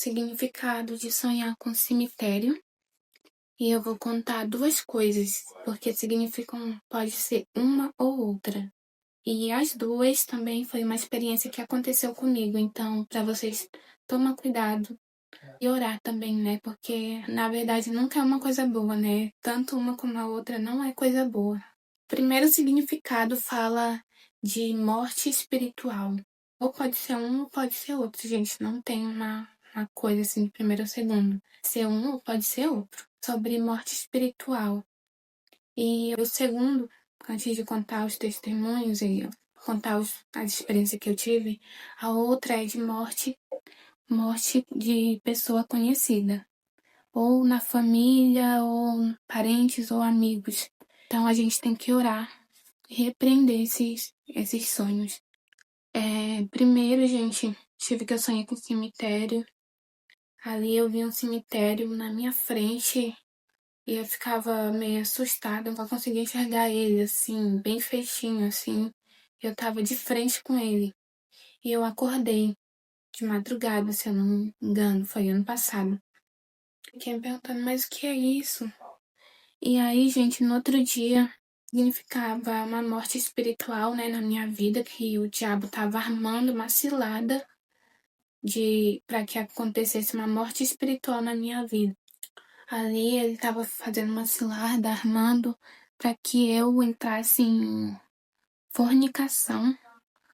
significado de sonhar com cemitério. E eu vou contar duas coisas, porque significam, pode ser uma ou outra. E as duas também foi uma experiência que aconteceu comigo. Então, para vocês, tomar cuidado e orar também, né? Porque, na verdade, nunca é uma coisa boa, né? Tanto uma como a outra não é coisa boa. O primeiro significado fala de morte espiritual. Ou pode ser um, ou pode ser outro, gente. Não tem uma coisa assim de primeiro ou segundo. Ser um ou pode ser outro. Sobre morte espiritual. E o segundo, antes de contar os testemunhos e contar as experiências que eu tive, a outra é de morte de pessoa conhecida. Ou na família, ou parentes, ou amigos. Então a gente tem que orar e repreender esses sonhos. Primeiro, gente, tive que eu sonhei com cemitério. Ali eu vi um cemitério na minha frente e eu ficava meio assustada, não conseguia enxergar ele, assim, bem feitinho, assim. Eu tava de frente com ele. E eu acordei de madrugada, se eu não me engano, foi ano passado. Fiquei me perguntando, mas o que é isso? E aí, gente, no outro dia, significava uma morte espiritual, né, na minha vida, que o diabo tava armando uma cilada para que acontecesse uma morte espiritual na minha vida. Ali ele estava fazendo uma cilada, armando para que eu entrasse em fornicação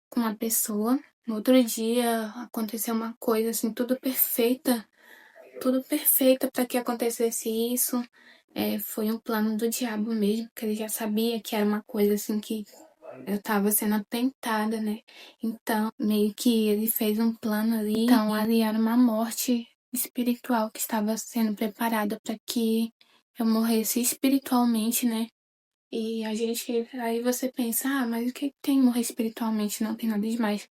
com uma pessoa. No outro dia aconteceu uma coisa assim, tudo perfeita para que acontecesse isso. Foi um plano do diabo mesmo, que ele já sabia que era uma coisa assim que eu estava sendo atentada, né? Então, meio que ele fez um plano ali. Então, ali era uma morte espiritual que estava sendo preparada para que eu morresse espiritualmente, né? E aí você pensa, mas o que tem morrer espiritualmente? Não tem nada demais.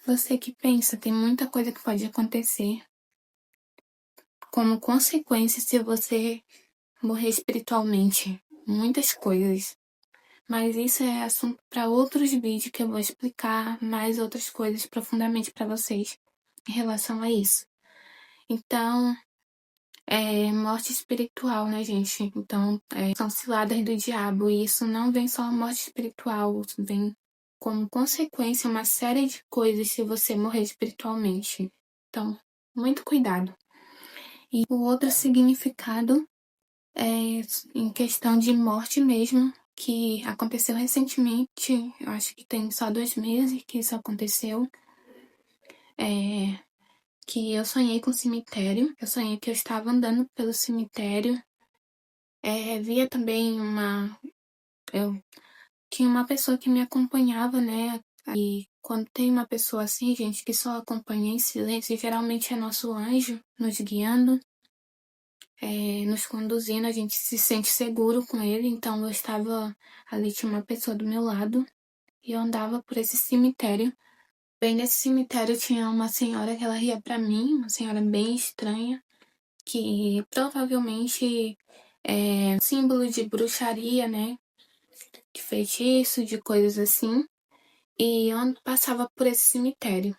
Você que pensa, tem muita coisa que pode acontecer como consequência se você morrer espiritualmente. Muitas coisas. Mas isso é assunto para outros vídeos que eu vou explicar mais outras coisas profundamente para vocês em relação a isso. Então, morte espiritual, né, gente? Então, são ciladas do diabo. E isso não vem só a morte espiritual, vem como consequência uma série de coisas se você morrer espiritualmente. Então, muito cuidado. E o outro significado é em questão de morte mesmo, que aconteceu recentemente, eu acho que tem só 2 meses que isso aconteceu, que eu sonhei com o cemitério, eu sonhei que eu estava andando pelo cemitério, via também eu tinha uma pessoa que me acompanhava, né, e quando tem uma pessoa assim, gente, que só acompanha em silêncio, geralmente é nosso anjo nos guiando, nos conduzindo, a gente se sente seguro com ele, então eu estava ali, tinha uma pessoa do meu lado, e eu andava por esse cemitério. Bem nesse cemitério tinha uma senhora que ela ria pra mim, uma senhora bem estranha, que provavelmente é um símbolo de bruxaria, né? De feitiço, de coisas assim. E eu passava por esse cemitério.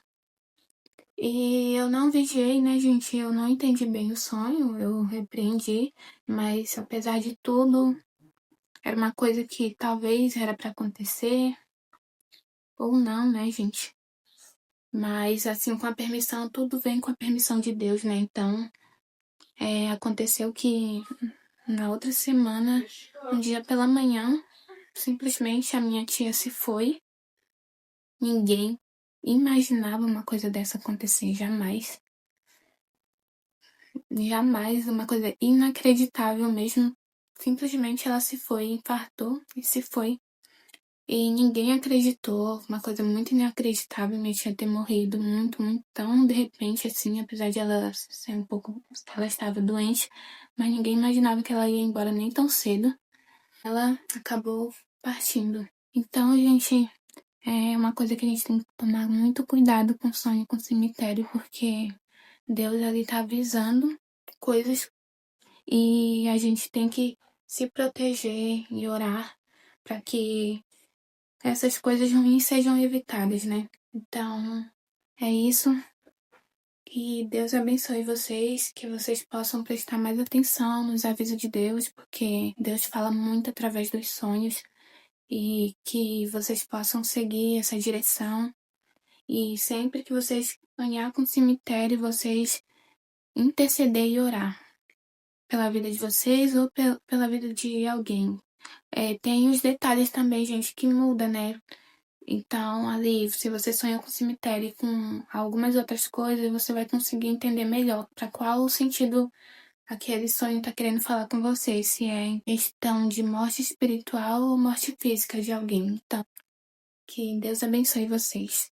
E eu não vigiei, né, gente? Eu não entendi bem o sonho, eu repreendi, mas apesar de tudo, era uma coisa que talvez era pra acontecer, ou não, né, gente? Mas, assim, com a permissão, tudo vem com a permissão de Deus, né? Então, aconteceu que na outra semana, um dia pela manhã, simplesmente a minha tia se foi. Ninguém imaginava uma coisa dessa acontecer, jamais. Jamais, uma coisa inacreditável mesmo. Simplesmente ela se foi, infartou e se foi. E ninguém acreditou, uma coisa muito inacreditável, minha tia ter morrido muito, muito tão de repente assim, apesar de ela ser um pouco, ela estava doente, mas ninguém imaginava que ela ia embora nem tão cedo. Ela acabou partindo. Então, gente, é uma coisa que a gente tem que tomar muito cuidado com sonho com cemitério, porque Deus ali tá avisando coisas e a gente tem que se proteger e orar para que essas coisas ruins sejam evitadas, né? Então, é isso. Que Deus abençoe vocês, que vocês possam prestar mais atenção nos avisos de Deus, porque Deus fala muito através dos sonhos, e que vocês possam seguir essa direção. E sempre que vocês sonhar com o cemitério, vocês interceder e orar pela vida de vocês ou pela vida de alguém. Tem os detalhes também, gente, que muda, né? Então, ali, se você sonha com cemitério e com algumas outras coisas, você vai conseguir entender melhor para qual o sentido aquele sonho está querendo falar com você, se é em questão de morte espiritual ou morte física de alguém. Então, que Deus abençoe vocês.